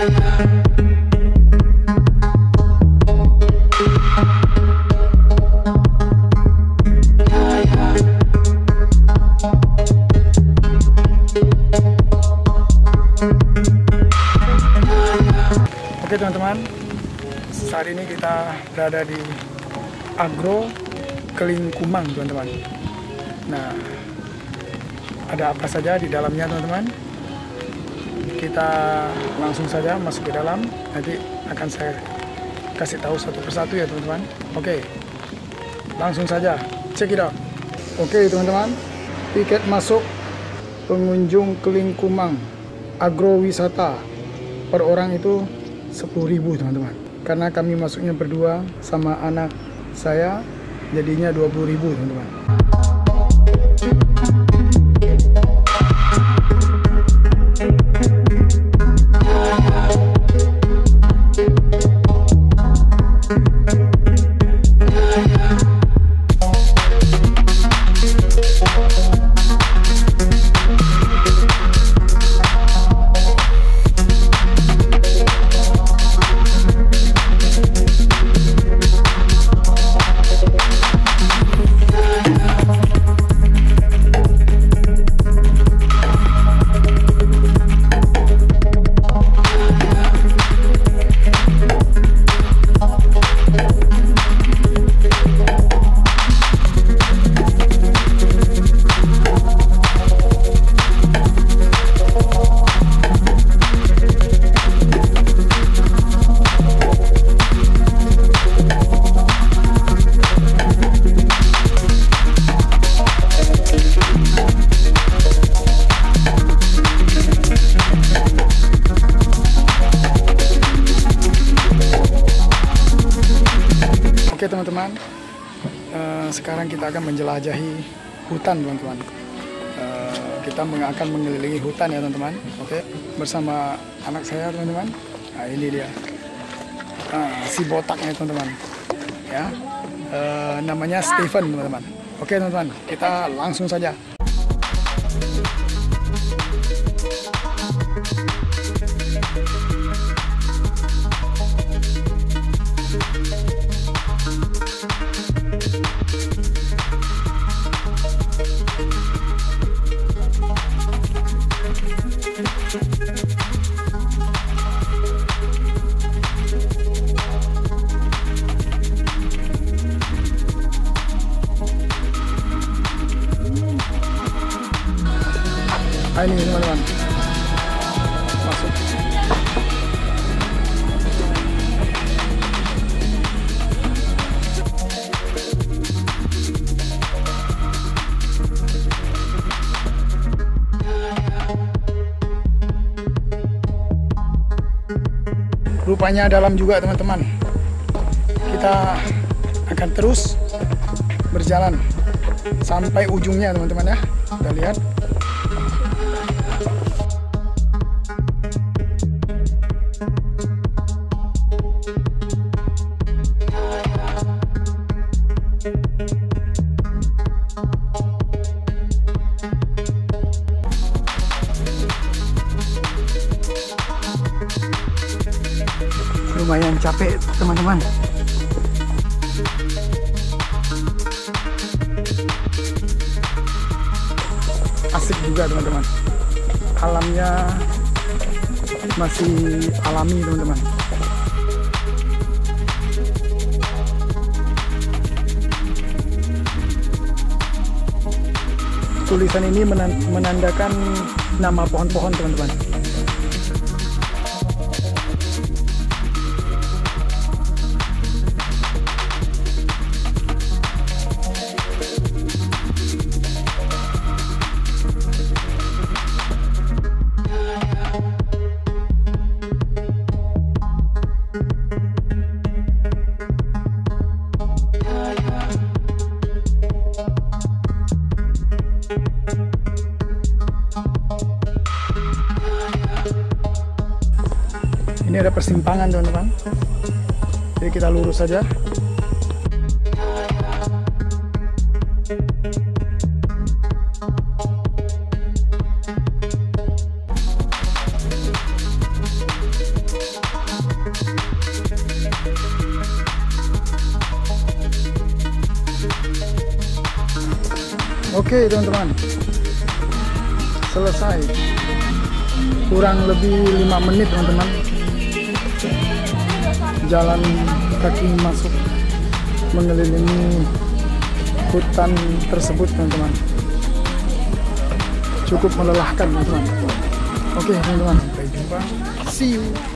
Oke teman-teman, saat ini kita berada di Agro Kelingkumang teman-teman. Nah, ada apa saja di dalamnya teman-teman? Kita langsung saja masuk ke dalam, nanti akan saya kasih tahu satu persatu ya teman-teman. Oke, langsung saja, check it out. Oke teman-teman, tiket masuk pengunjung Kelingkumang agrowisata per orang itu 10.000 teman-teman. Karena kami masuknya berdua sama anak saya, jadinya 20.000 teman-teman. Oke teman-teman, sekarang kita akan menjelajahi hutan teman-teman. Kita akan mengelilingi hutan ya teman-teman. Oke, bersama anak saya teman-teman. Nah ini dia, si botaknya teman-teman. Ya, namanya Steven teman-teman. Oke teman-teman, kita langsung saja. Ini teman-teman, masuk. Rupanya dalam juga teman-teman. Kita akan terus berjalan sampai ujungnya teman-teman ya. Kita lihat. Lumayan capek teman-teman. Asik juga teman-teman. Alamnya masih alami teman-teman. Tulisan ini menandakan nama pohon-pohon teman-teman. Ini ada persimpangan teman-teman, jadi kita lurus saja. Oke teman-teman, selesai. Kurang lebih 5 menit teman-teman. Jalan kaki masuk mengelilingi hutan tersebut teman-teman. Cukup melelahkan teman-teman. Oke teman-teman, sampai jumpa. See you.